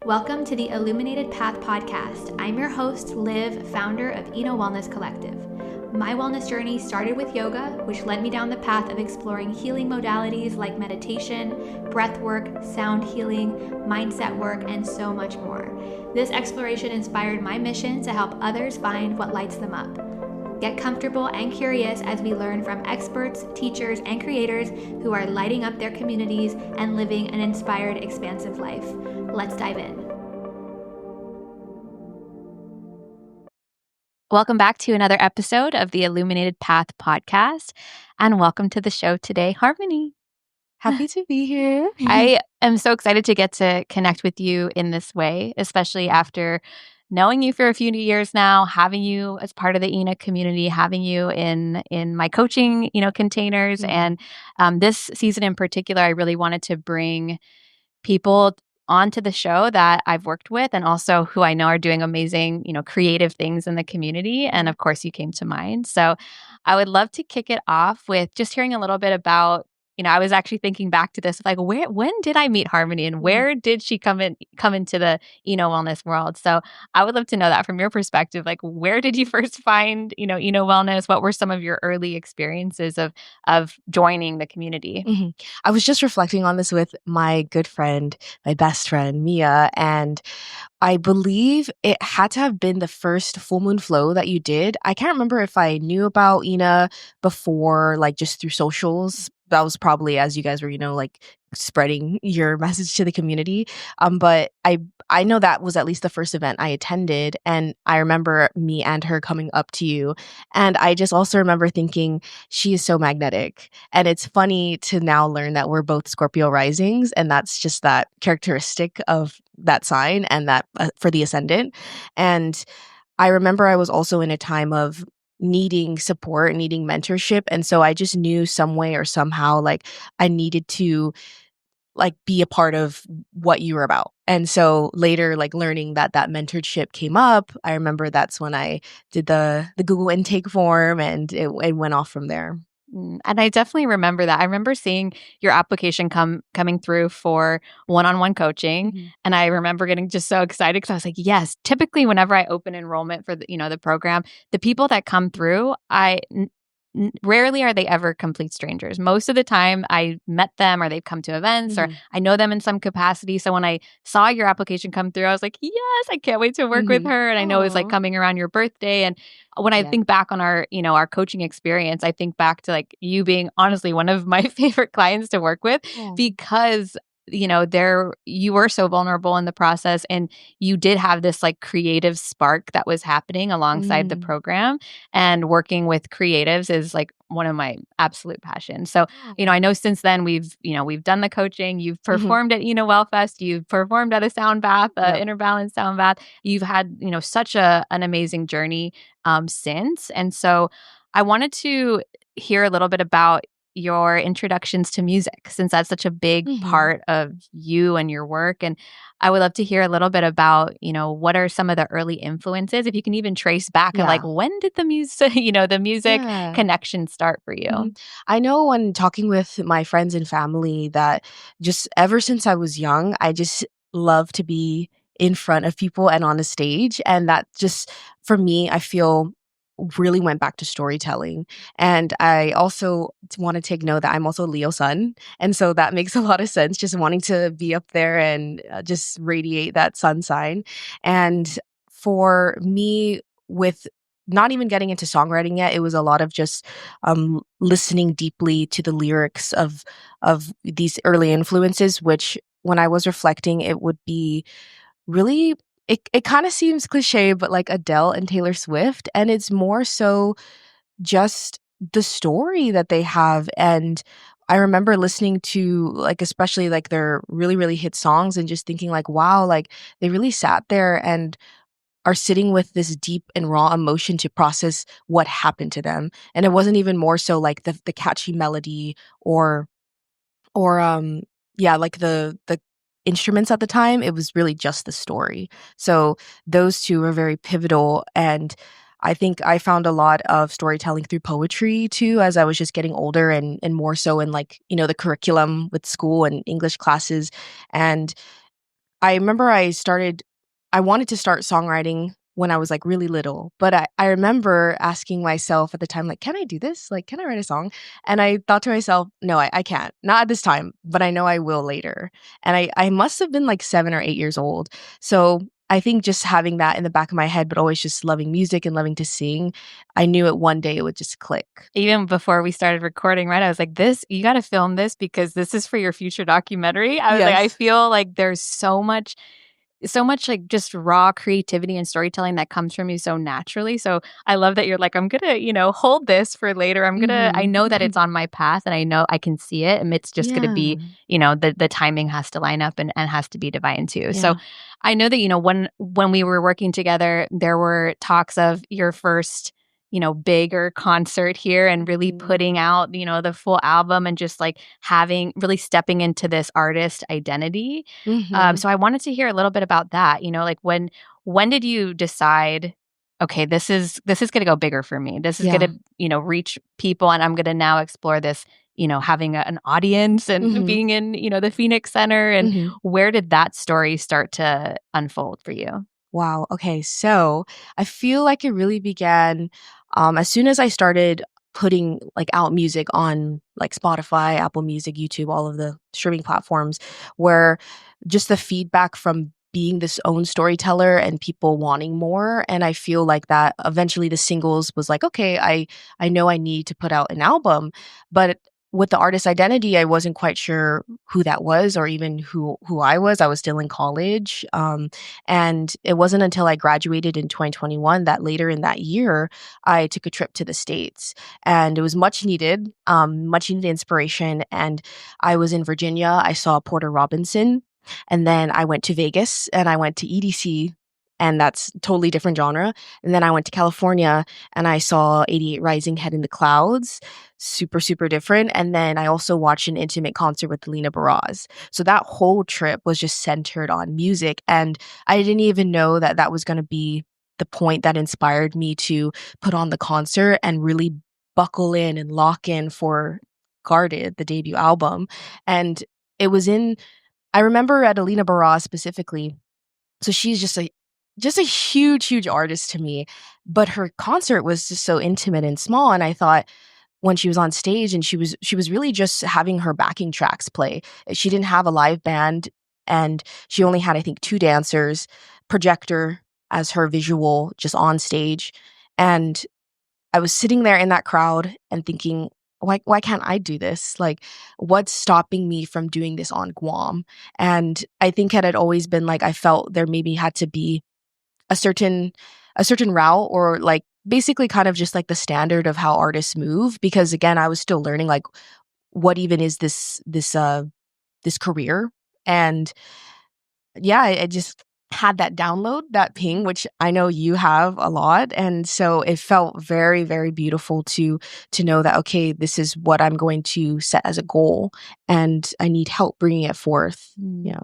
Welcome to the Illuminated Path podcast. I'm your host, Liv, founder of Eno Wellness Collective. My wellness journey started with yoga, which led me down the path of exploring healing modalities like meditation, breath work, sound healing, mindset work, and so much more. This exploration inspired my mission to help others find what lights them up. Get comfortable and curious as we learn from experts, teachers, and creators who are lighting up their communities and living an inspired, expansive life. Let's dive in. Welcome back to another episode of the Illuminated Path podcast, and welcome to the show today, Harmony. Happy to be here. I am so excited to get to connect with you in this way, especially after knowing you for a few years now, having you as part of the ENA community, having you in my coaching, containers. Mm-hmm. And this season in particular, I really wanted to bring people onto the show that I've worked with and also who I know are doing amazing, creative things in the community. And of course, you came to mind. So I would love to kick it off with just hearing a little bit about, I was actually thinking back to this, like when did I meet Harmony and where did she come into the, wellness world? So I would love to know that from your perspective, like where did you first find, wellness? What were some of your early experiences of joining the community? Mm-hmm. I was just reflecting on this with my good friend, my best friend, Mia, and I believe it had to have been the first full moon flow that you did. I can't remember if I knew about Ina before, like just through socials. That was probably as you guys were, like spreading your message to the community. But I know that was at least the first event I attended, and I remember me and her coming up to you, and I just also remember thinking she is so magnetic. And it's funny to now learn that we're both Scorpio risings, and that's just that characteristic of that sign and that for the ascendant. And I remember I was also in a time of needing support, needing mentorship. And so I just knew some way or somehow like I needed to like be a part of what you were about. And so later, like learning that mentorship came up, I remember that's when I did the Google intake form, and it went off from there. And I definitely remember that. I remember seeing your application coming through for one-on-one coaching. Mm-hmm. And I remember getting just so excited because I was like, yes, typically whenever I open enrollment for the program, the people that come through, rarely are they ever complete strangers. Most of the time I met them or they've come to events or I know them in some capacity. So when I saw your application come through, I was like, yes, I can't wait to work with her. And I know it's like coming around your birthday. And when I think back on our, our coaching experience, I think back to like you being honestly one of my favorite clients to work with because you were so vulnerable in the process and you did have this like creative spark that was happening alongside the program, and working with creatives is like one of my absolute passions. So, I know since then we've done the coaching, you've performed at Wellfest, you've performed at a sound bath, Inner Balance sound bath. You've had, such an amazing journey since. And so I wanted to hear a little bit about your introductions to music, since that's such a big part of you and your work. And I would love to hear a little bit about, what are some of the early influences, if you can even trace back and like, when did the music, connection start for you? I know when talking with my friends and family that just ever since I was young, I just love to be in front of people and on a stage. And that just, for me, I feel really went back to storytelling. And I also want to take note that I'm also Leo sun. And so that makes a lot of sense, just wanting to be up there and just radiate that sun sign. And for me, with not even getting into songwriting yet, it was a lot of just listening deeply to the lyrics of these early influences, which when I was reflecting, it would be really it kind of seems cliche, but like Adele and Taylor Swift. And it's more so just the story that they have. And I remember listening to like, especially like their really, really hit songs and just thinking like, wow, like they really sat there and are sitting with this deep and raw emotion to process what happened to them. And it wasn't even more so like the catchy melody or like the instruments at the time. It was really just the story. So those two were very pivotal, and I think I found a lot of storytelling through poetry too as I was just getting older, and more so in like the curriculum with school and English classes. And I remember I wanted to start songwriting when I was like really little, but I remember asking myself at the time, like, can I do this? Like, can I write a song? And I thought to myself, no, I can't. Not at this time, but I know I will later. And I must have been like 7 or 8 years old. So I think just having that in the back of my head, but always just loving music and loving to sing, I knew it one day it would just click. Even before we started recording, right? I was like, this, you got to film this because this is for your future documentary. I was like, I Yes. feel like there's so much like just raw creativity and storytelling that comes from you so naturally. So I love that you're like, I'm gonna, hold this for later. I Mhm. know that it's on my path and I know I can see it. And it's just gonna be, Yeah. the timing has to line up and has to be divine too. So Yeah. I know that, when we were working together, there were talks of your first, bigger concert here and really Mhm. putting out, the full album and just like really stepping into this artist identity. Mhm. So I wanted to hear a little bit about that. Like when did you decide, okay, this is going to go bigger for me. This is going Yeah. to reach people, and I'm going to now explore this. Having an audience and Mhm. being in the Phoenix Center, and Mhm. where did that story start to unfold for you? Wow. Okay. So I feel like it really began as soon as I started putting like out music on like Spotify, Apple Music, YouTube, all of the streaming platforms, where just the feedback from being this own storyteller and people wanting more. And I feel like that eventually the singles was like, okay, I know I need to put out an album, but with the artist identity, I wasn't quite sure who that was or even who I was. I was still in college. And it wasn't until I graduated in 2021 that later in that year, I took a trip to the States. And it was much needed inspiration. And I was in Virginia. I saw Porter Robinson. And then I went to Vegas and I went to EDC. And that's totally different genre. And then I went to California and I saw 88 Rising Head in the Clouds. Super, super different. And then I also watched an intimate concert with Lena Baraz. So that whole trip was just centered on music. And I didn't even know that that was going to be the point that inspired me to put on the concert and really buckle in and lock in for Guarded, the debut album. And it was in, I remember at Alina Baraz specifically. So she's just a huge, huge artist to me. But her concert was just so intimate and small. And I thought, when she was on stage and she was really just having her backing tracks play. She didn't have a live band and she only had I think two dancers, projector as her visual just on stage. And I was sitting there in that crowd and thinking, why can't I do this? Like, what's stopping me from doing this on Guam? And I think it had always been like I felt there maybe had to be a certain a certain route or like basically kind of just like the standard of how artists move because again I was still learning like what even is this career. And yeah, I just had that download, that ping, which I know you have a lot. And so it felt very, very beautiful to know that, okay, this is what I'm going to set as a goal and I need help bringing it forth. Yeah.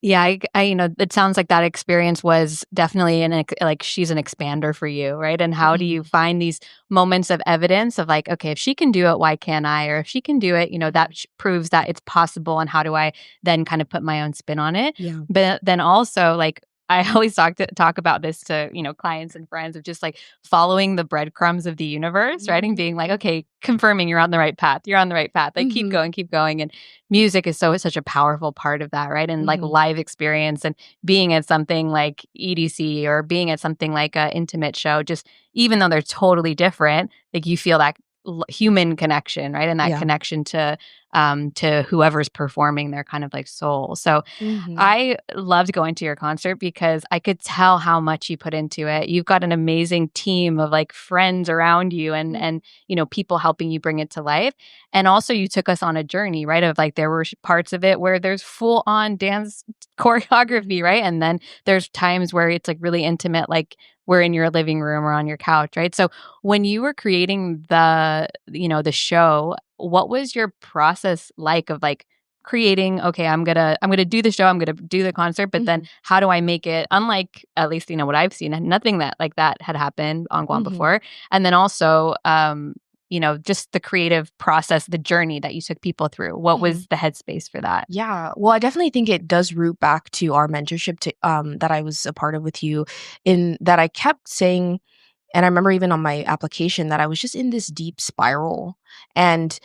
Yeah, it sounds like that experience was definitely like she's an expander for you, right? And how do you Mhm. find these moments of evidence of like, okay, if she can do it, why can't I? Or if she can do it, that proves that it's possible. And how do I then kind of put my own spin on it? Yeah. But then also, like, I always talk about this to clients and friends of just like following the breadcrumbs of the universe, right? And being like, Mhm. okay, confirming you're on the right path. You're on the right path. Like Mhm. keep going, and music is such a powerful part of that, right? And like Mhm. live experience and being at something like EDC or being at something like a intimate show, just even though they're totally different, like you feel that human connection, right? And that Yeah. connection to whoever's performing their kind of like soul. So Mhm. I loved going to your concert because I could tell how much you put into it. You've got an amazing team of like friends around you and people helping you bring it to life. And also you took us on a journey, right? Of like there were parts of it where there's full on dance choreography, right? And then there's times where it's like really intimate, like we're in your living room or on your couch, right? So when you were creating the show, what was your process like of like creating, okay, I'm gonna do the show, I'm gonna do the concert, but then Mhm. how do I make it unlike, at least what I've seen, nothing that like that had happened on Guam Mhm. before. And then also just the creative process, the journey that you took people through? What Mhm. was the headspace for that? Yeah. Well, I definitely think it does root back to our mentorship that I was a part of with you, in that I kept saying, and I remember even on my application, that I was just in this deep spiral. And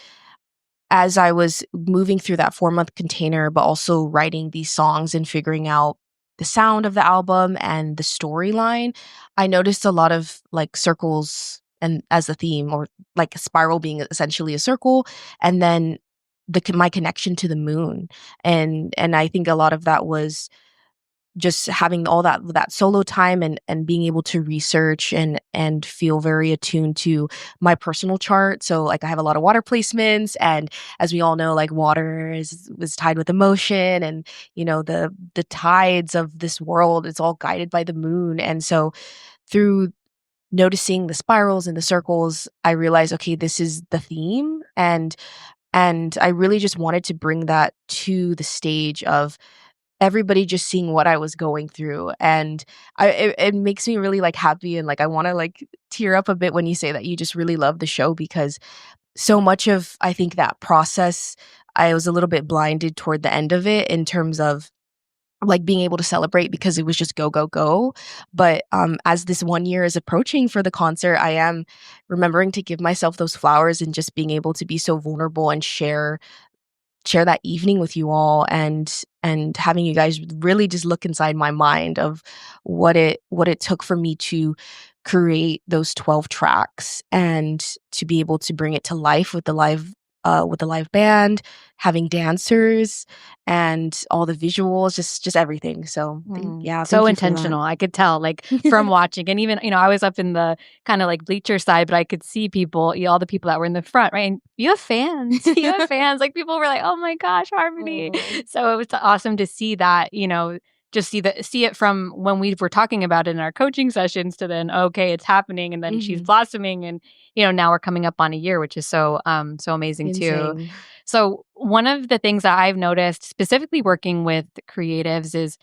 as I was moving through that 4-month container, but also writing these songs and figuring out the sound of the album and the storyline, I noticed a lot of like circles and as a theme, or like a spiral being essentially a circle, and then my connection to the moon. And I think a lot of that was just having all that solo time, and being able to research and feel very attuned to my personal chart. So like I have a lot of water placements, and as we all know, like water is was tied with emotion, and the tides of this world, it's all guided by the moon. And so through noticing the spirals and the circles, I realized, okay, this is the theme. And I really just wanted to bring that to the stage of everybody just seeing what I was going through. And it makes me really like happy, and like I want to like tear up a bit when you say that you just really love the show, because so much of, I think, that process, I was a little bit blinded toward the end of it in terms of like being able to celebrate, because it was just go go go. But as this 1 year is approaching for the concert, I am remembering to give myself those flowers, and just being able to be so vulnerable and share that evening with you all, and having you guys really just look inside my mind of what it took for me to create those 12 tracks, and to be able to bring it to life with the live band, having dancers, and all the visuals, just everything. So yeah, So thank you for that. intentional. I could tell, like, from watching. And even, I was up in the kind of like bleacher side, but I could see people, all the people that were in the front, right? And you have fans. You have fans. Like, people were like, oh my gosh, Harmony. Oh. So it was awesome to see that, just see it from when we were talking about it in our coaching sessions to then, okay, it's happening. And then she's Mhm. blossoming. And, now we're coming up on a year, which is so amazing too. Insane. So one of the things that I've noticed specifically working with creatives is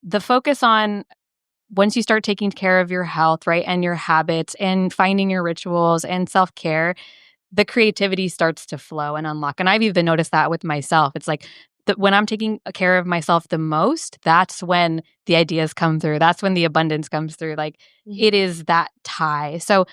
the focus on, once you start taking care of your health, right, and your habits and finding your rituals and self-care, the creativity starts to flow and unlock. And I've even noticed that with myself. It's like when I'm taking care of myself the most, that's when the ideas come through. That's when the abundance comes through. Like, Mhm. it is that tie. So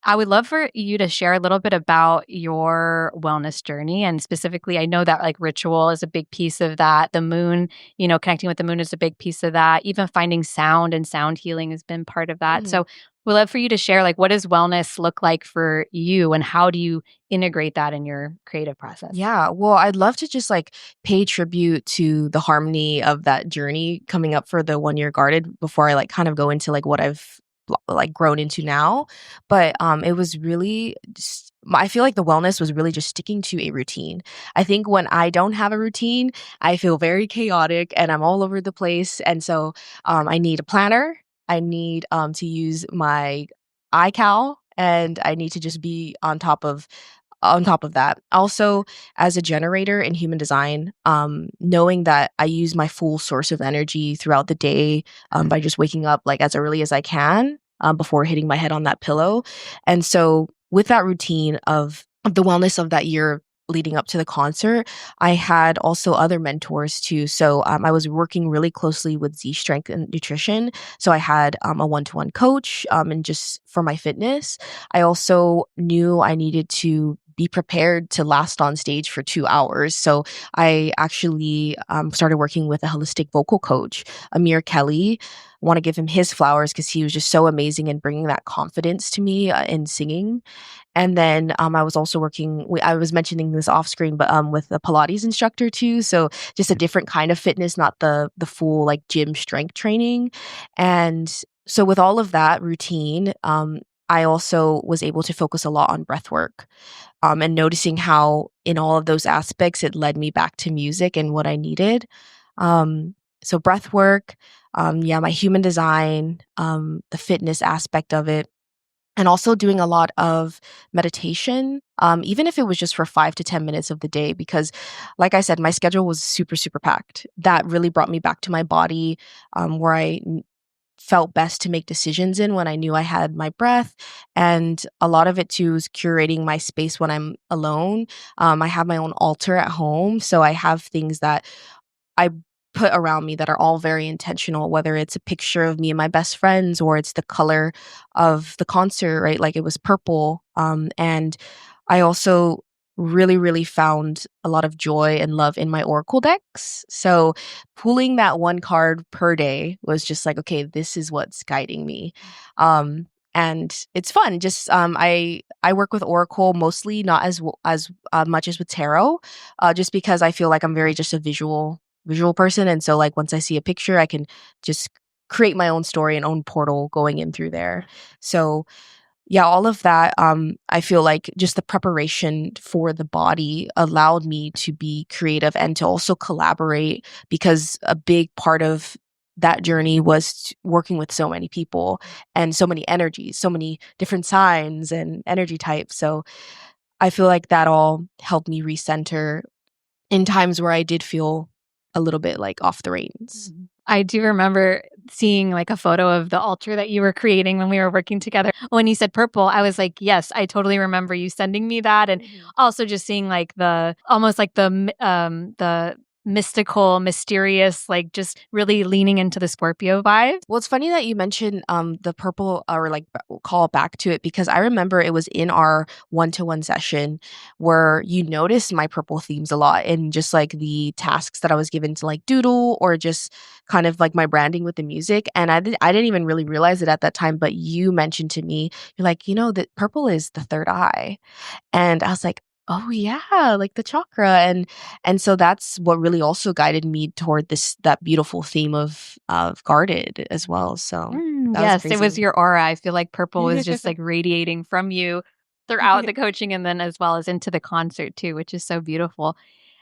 I would love for you to share a little bit about your wellness journey. And specifically, I know that like ritual is a big piece of that. The moon, connecting with the moon is a big piece of that. Even finding sound and sound healing has been part of that. Mhm. So we'd love for you to share, like, what does wellness look like for you, and how do you integrate that in your creative process? Yeah, well, I'd love to just like pay tribute to the harmony of that journey coming up for the 1 year guarded before I like kind of go into like what I've like grown into now. But it was really just, I feel like the wellness was really just sticking to a routine. I think when I don't have a routine, I feel very chaotic and I'm all over the place. And so I need a planner. I need to use my iCal, and I need to just be on top of that. Also, as a generator in human design, knowing that I use my full source of energy throughout the day, by just waking up like as early as I can, before hitting my head on that pillow. And so, with that routine of the wellness of that year leading up to the concert, I had also other mentors too. So I was working really closely with Z Strength and Nutrition. So I had a one-to-one coach, and just for my fitness. I also knew I needed to be prepared to last on stage for 2 hours. So I actually started working with a holistic vocal coach, Amir Kelly. I want to give him his flowers because he was just so amazing in bringing that confidence to me in singing. And then I was also working. I was mentioning this off screen, but with a Pilates instructor too. So just a different kind of fitness, not the full like gym strength training. And so with all of that routine, I also was able to focus a lot on breath work, and noticing how in all of those aspects it led me back to music and what I needed. So breath work, yeah, my human design, the fitness aspect of it, and also doing a lot of meditation, even if it was just for 5 to 10 minutes of the day, because, like I said, my schedule was super, super packed. That really brought me back to my body, where felt best to make decisions in when I knew I had my breath. And a lot of it too is curating my space when I'm alone. I have my own altar at home. So I have things that I put around me that are all very intentional, whether it's a picture of me and my best friends or it's the color of the concert, right? Like it was purple. And I also really, really found a lot of joy and love in my oracle decks. So pulling that one card per day was just like, okay, this is what's guiding me. And it's fun. Just I work with oracle mostly, not as much as with tarot, just because I feel like I'm very just a visual person, and so like once I see a picture I can just create my own story and own portal going in through there. So yeah, all of that, I feel like just the preparation for the body allowed me to be creative and to also collaborate, because a big part of that journey was working with so many people and so many energies, so many different signs and energy types. So I feel like that all helped me recenter in times where I did feel a little bit like off the reins. I do remember seeing like a photo of the altar that you were creating when we were working together. When you said purple, I was like, yes, I totally remember you sending me that. And also just seeing like the almost like the mystical, mysterious, like just really leaning into the Scorpio vibe. Well, it's funny that you mentioned the purple, or like call back to it, because I remember it was in our one-to-one session where you noticed my purple themes a lot in just like the tasks that I was given to like doodle, or just kind of like my branding with the music. And I didn't even really realize it at that time, but you mentioned to me, you're like, that purple is the third eye. And I was like, oh yeah, like the chakra. And so that's what really also guided me toward that beautiful theme of guarded as well. So that was Yes, it was crazy. your aura. I feel like purple was just like radiating from you throughout the coaching and then as well as into the concert too, which is so beautiful.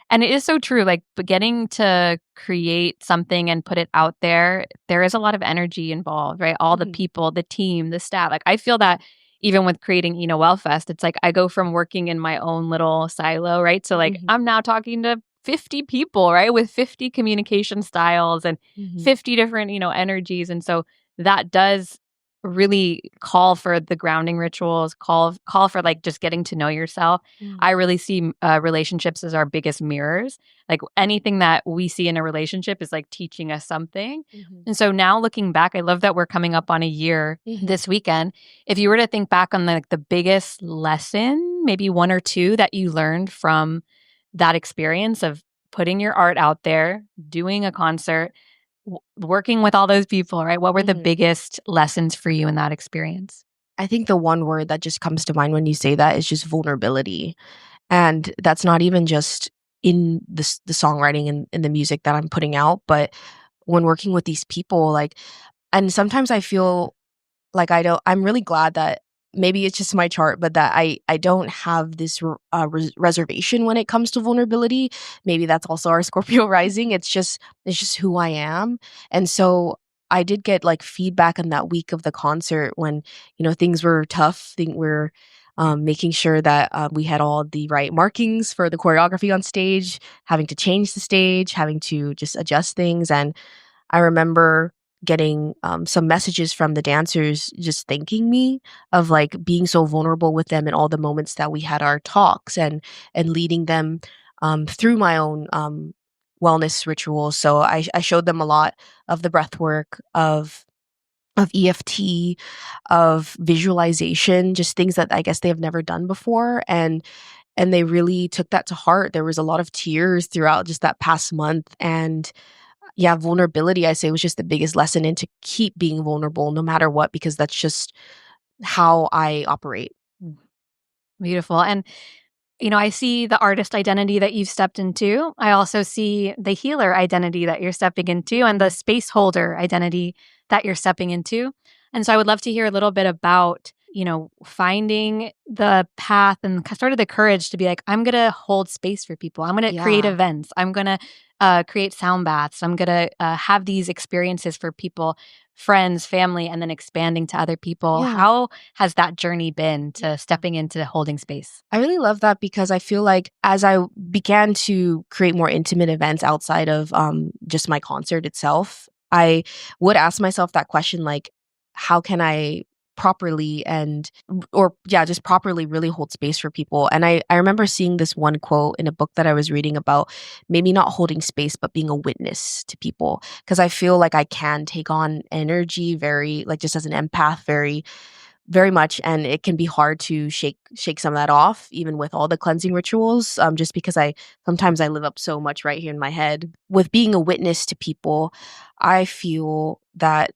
And it is so true. Like, but getting to create something and put it out there, there is a lot of energy involved, right? All the Mhm, people, the team, the staff. Like, I feel that even with creating, Wellfest, it's like I go from working in my own little silo, right? So, like, mhm, I'm now talking to 50 people, right? With 50 communication styles and mhm, 50 different, energies. And so that does really call for the grounding rituals, call for like just getting to know yourself. mhm, I really see relationships as our biggest mirrors. Like anything that we see in a relationship is like teaching us something. mhm, And so now looking back, I love that we're coming up on a year mhm. this weekend. If you were to think back on the biggest lesson, maybe one or two that you learned from that experience of putting your art out there, doing a concert, working with all those people, right? What were the Mhm. biggest lessons for you in that experience? I think the one word that just comes to mind when you say that is just vulnerability. And that's not even just in the songwriting and the music that I'm putting out, but when working with these people, like, and sometimes I feel like I'm really glad that maybe it's just my chart, but that I don't have this reservation when it comes to vulnerability. Maybe that's also our Scorpio rising. It's just who I am. And so I did get like feedback on that week of the concert when, things were tough. Think we're making sure that we had all the right markings for the choreography on stage, having to change the stage, having to just adjust things. And I remember getting some messages from the dancers just thanking me of like being so vulnerable with them in all the moments that we had our talks, and leading them through my own wellness rituals. So I showed them a lot of the breath work, of EFT, of visualization, just things that I guess they have never done before. And they really took that to heart. There was a lot of tears throughout just that past month. And yeah, vulnerability, I say, was just the biggest lesson, and to keep being vulnerable no matter what, because that's just how I operate. Beautiful. And I see the artist identity that you've stepped into. I also see the healer identity that you're stepping into and the Mhm, space holder identity that you're stepping into. And so I would love to hear a little bit about, finding the path and sort of the courage to be like, I'm going to hold space for people. I'm going to create yeah. events. I'm going to create sound baths. I'm going to have these experiences for people, friends, family, and then expanding to other people. Yeah. How has that journey been to stepping into holding space? I really love that, because I feel like as I began to create more intimate events outside of just my concert itself, I would ask myself that question, like, how can I properly and or yeah, just properly really hold space for people. And I remember seeing this one quote in a book that I was reading about maybe not holding space, but being a witness to people. Because I feel like I can take on energy very, like, just as an empath, very much, and it can be hard to shake some of that off, even with all the cleansing rituals. Just because I sometimes I live up so much right here in my head. With being a witness to people, I feel that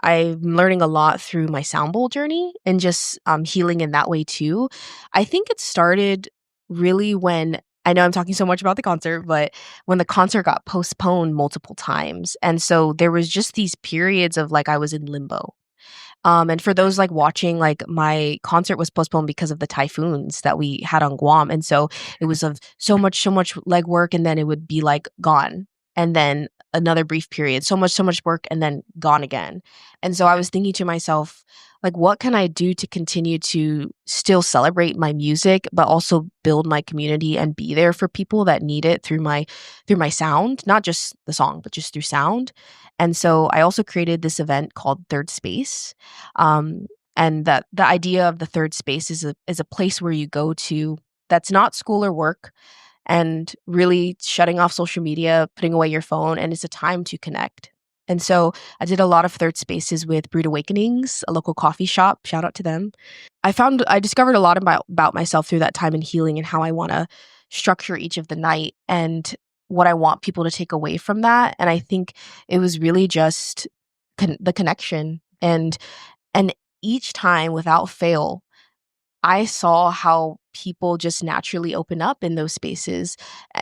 I'm learning a lot through my sound bowl journey and just healing in that way too. I think it started really when I know I'm talking so much about the concert, but when the concert got postponed multiple times, and so there was just these periods of like I was in limbo. And for those like watching, like my concert was postponed because of the typhoons that we had on Guam. And so it was of so much legwork, and then it would be like gone. And then another brief period, so much work, and then gone again. And so I was thinking to myself, like, what can I do to continue to still celebrate my music, but also build my community and be there for people that need it through my sound, not just the song, but just through sound. And so I also created this event called Third Space, um, and that the idea of the third space is a place where you go to that's not school or work, and really shutting off social media, putting away your phone, and it's a time to connect. And so I did a lot of third spaces with Brewed Awakenings, a local coffee shop. Shout out to them. I discovered a lot about myself through that time in healing and how I want to structure each of the night and what I want people to take away from that. And I think it was really just the connection, and each time without fail, I saw how people just naturally open up in those spaces,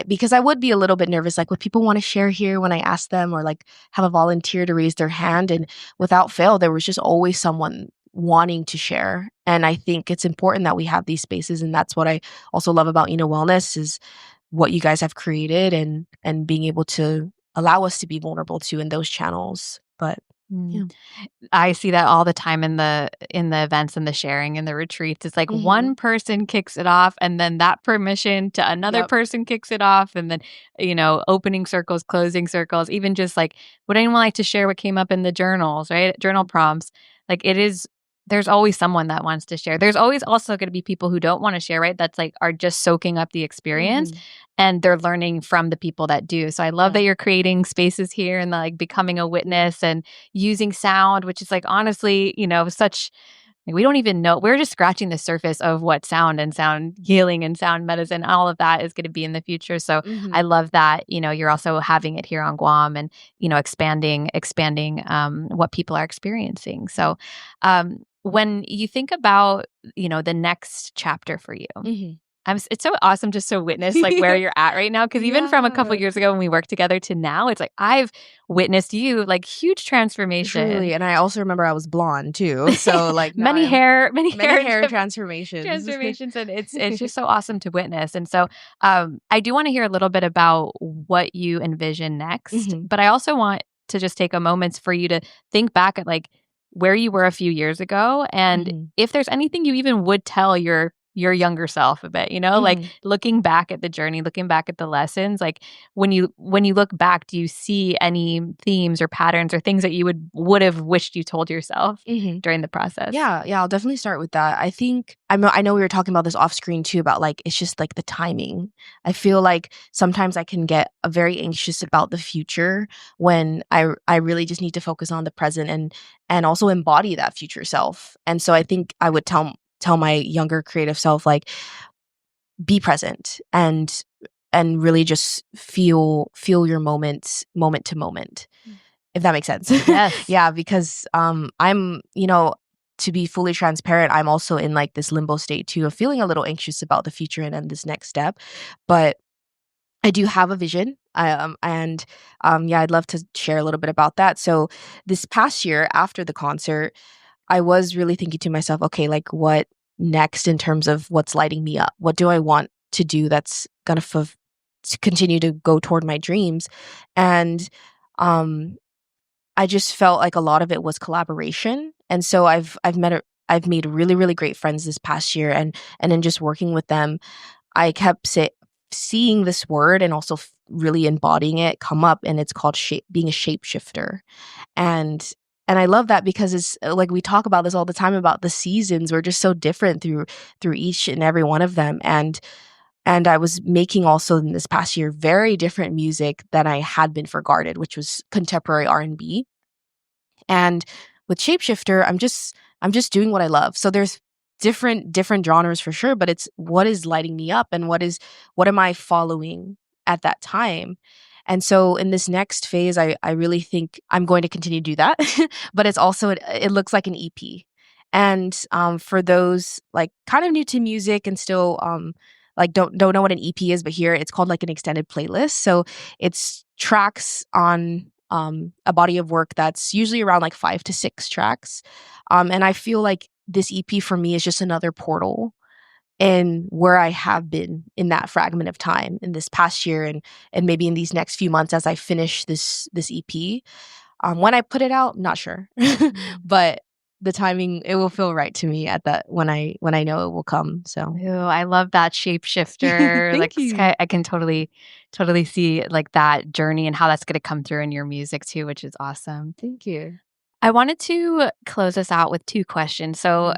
because I would be a little bit nervous, like, would people want to share here when I ask them, or like have a volunteer to raise their hand? And without fail, there was just always someone wanting to share. And I think it's important that we have these spaces. And that's what I also love about Wellness is what you guys have created, and being able to allow us to be vulnerable too in those channels. But Mm. yeah. I see that all the time in the events and the sharing and the retreats. It's like Mhm. one person kicks it off, and then that permission to another Yep. person kicks it off, and then opening circles, closing circles, even just like would anyone like to share what came up in the journals, right? Journal prompts. Like it is there's always someone that wants to share. There's always also going to be people who don't want to share, right? That's like are just soaking up the experience Mhm. and they're learning from the people that do. So I love Yeah. that you're creating spaces here and like becoming a witness and using sound, which is like honestly, such like, we don't even know. We're just scratching the surface of what sound and sound healing and sound medicine, all of that is going to be in the future. So I Mhm. love that, you're also having it here on Guam and, expanding what people are experiencing. So when you think about, the next chapter for you, Mhm. it's so awesome just to witness like where you're at right now. Cause even from a couple Yeah. years ago when we worked together to now, it's like I've witnessed you like huge transformation. Truly, and I also remember I was blonde too, so, like, now many I'm hair, many many hair hair transformations. transformations, and it's just so awesome to witness. And so, I do want to hear a little bit about what you envision next, Mhm. but I also want to just take a moment for you to think back at like where you were a few years ago, and Mhm. if there's anything you even would tell your younger self a bit, like Mhm. looking back at the journey, looking back at the lessons, like when you look back, do you see any themes or patterns or things that you would have wished you told yourself Mhm. during the process? Yeah, yeah, I'll definitely start with that. I think I know we were talking about this off screen too, about like it's just like the timing. I feel like sometimes I can get very anxious about the future when I really just need to focus on the present, and also embody that future self. And so I think I would tell my younger creative self, like, be present, and really just feel your moments moment to moment, if that makes sense. Yes. Yeah, because, I'm, to be fully transparent, I'm also in, like, this limbo state too of feeling a little anxious about the future and then this next step, but I do have a vision, and, yeah, I'd love to share a little bit about that. So, this past year after the concert, I was really thinking to myself, "Okay, like, what next in terms of what's lighting me up? What do I want to do that's gonna to continue to go toward my dreams?" And, um I just felt like a lot of it was collaboration, and so I've made really, really great friends this past year, and in just working with them, I kept seeing this word and also really embodying it come up, and it's called being a shapeshifter. And I love that because it's like we talk about this all the time about the seasons. We're just so different through each and every one of them. And I was making also in this past year very different music than I had been for Guarded, which was contemporary R&B. And with Shapeshifter, I'm just doing what I love. So there's different genres for sure, but it's what is lighting me up and what am I following at that time. And so in this next phase, I really think I'm going to continue to do that. But it's also it looks like an EP. And for those like kind of new to music and still like don't know what an EP is, but here it's called like an extended playlist. So it's tracks on a body of work that's usually around like 5 to 6 tracks. And I feel like this EP for me is just another portal in where I have been in that fragment of time in this past year and maybe in these next few months as I finish this EP. When I put it out, not sure, but the timing it will feel right to me at that when I know it will come. So Ooh, I love that shapeshifter. thank Like you. I can totally see like that journey and how that's going to come through in your music too, which is awesome. Thank you. I wanted to close us out with two questions. So,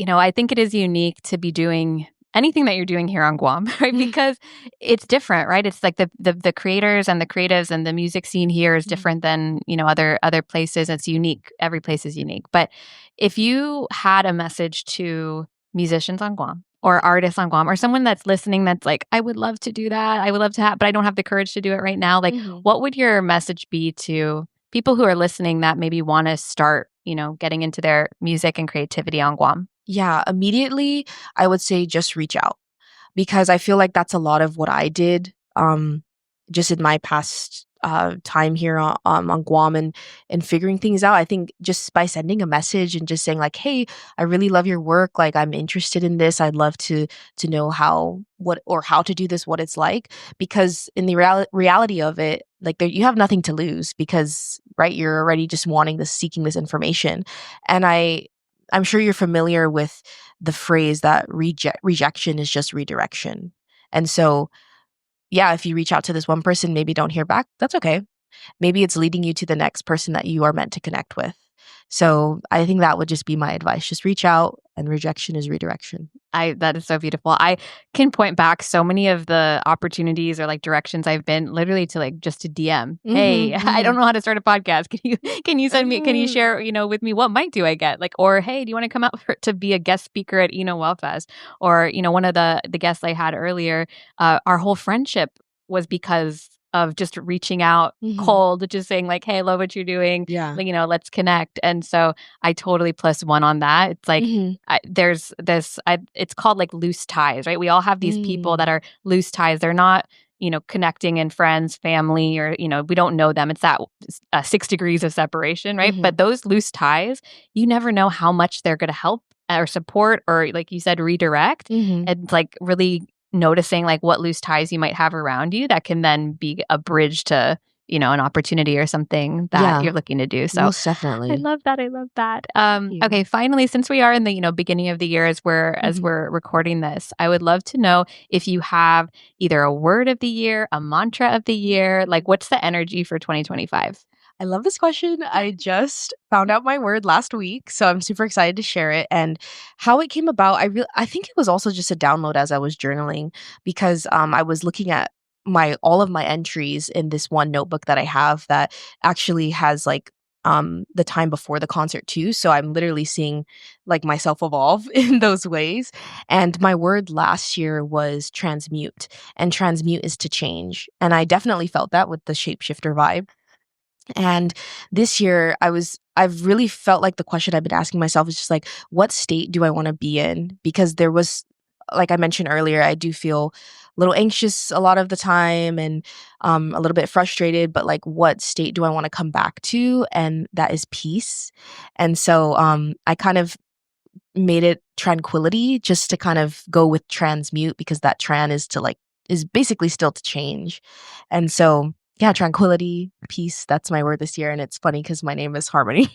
I think it is unique to be doing anything that you're doing here on Guam, right? Because it's different, right? It's like the creators and the creatives and the music scene here is different than, other places. It's unique. Every place is unique. But if you had a message to musicians on Guam or artists on Guam or someone that's listening that's like, I would love to do that. I would love to have, but I don't have the courage to do it right now. Like, Mhm. what would your message be to people who are listening that maybe want to start, getting into their music and creativity on Guam? Yeah, immediately I would say just reach out because I feel like that's a lot of what I did just in my past time here on Guam and figuring things out. I think just by sending a message and just saying like, "Hey, I really love your work. Like I'm interested in this. I'd love to know how to do this, what it's like." Because in the reality of it, like there, you have nothing to lose because right, you're already just wanting this seeking this information. And I'm sure you're familiar with the phrase that rejection is just redirection. And so, yeah, if you reach out to this one person, maybe don't hear back, that's okay. Maybe it's leading you to the next person that you are meant to connect with. So I think that would just be my advice. Just reach out, and rejection is redirection. That is so beautiful. I can point back so many of the opportunities or like directions I've been literally to like just to DM. Hey, Mhm, I don't mhm. know how to start a podcast. Can you send me can you Mm. share, with me what mic do I get? Like or hey, do you want to come out to be a guest speaker at Wellfest? Or, one of the guests I had earlier, our whole friendship was because of just reaching out Mhm. cold, just saying like, "Hey, I love what you're doing. Yeah. Like, let's connect." And so I totally plus one on that. It's like Mhm. there's this it's called like loose ties, right? We all have these people that Mm. are loose ties. They're not, connecting in friends, family, or, we don't know them. It's that 6 degrees of separation, right? But Mhm. those loose ties, you never know how much they're going to help or support or, like you said, redirect. Mhm. And like really noticing like what loose ties you might have around you that can then be a bridge to, an opportunity or something that Yeah, you're looking to do. So most I definitely. love that, I love that. Thank you. Okay, finally, since we are in the, beginning of the year as Mhm. we're recording this, I would love to know if you have either a word of the year, a mantra of the year, like what's the energy for 2025? I love this question. I just found out my word last week, so I'm super excited to share it. And how it came about, I think it was also just a download as I was journaling because I was looking at my all of my entries in this one notebook that I have that actually has like the time before the concert too. So I'm literally seeing like myself evolve in those ways. And my word last year was transmute, and transmute is to change. And I definitely felt that with the shapeshifter vibe. And this year, I've really felt like the question I've been asking myself is just like, what state do I want to be in? Because there was, like I mentioned earlier, I do feel a little anxious a lot of the time and a little bit frustrated, but like, what state do I want to come back to? And that is peace. And so I kind of made it tranquility just to kind of go with transmute because that tran is to like is basically still to change. And so yeah, tranquility, peace, that's my word this year. And it's funny because my name is Harmony.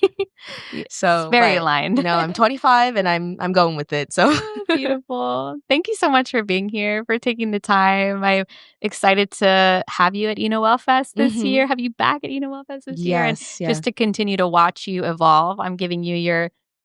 It's So, very but aligned. I'm 25 and I'm going with it. So, Beautiful. Thank you so much for being here, for taking the time. I'm excited to have you at Well Fest this hmm year, have you back at Well Fest this year, and yes, yeah. just to continue to watch you evolve. I'm giving you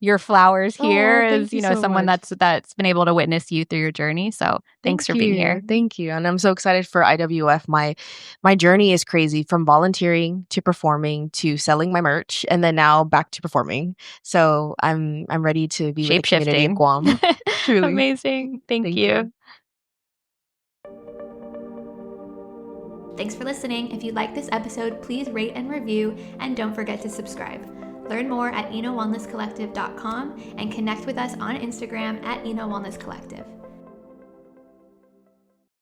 your flowers here Oh, as, thank you so someone much. that's been able to witness you through your journey. So thanks for Thank being you. here. Thank you. And I'm so excited for IWF. My journey is crazy, from volunteering to performing to selling my merch and then now back to performing. So I'm ready to be with the Shape community of shifting. Guam. Truly. Amazing. Thank Thank you. you. Thanks for listening. If you like this episode, please rate and review, and don't forget to subscribe. Learn more at enowellnesscollective.com and connect with us on Instagram at Eno Wellness Collective.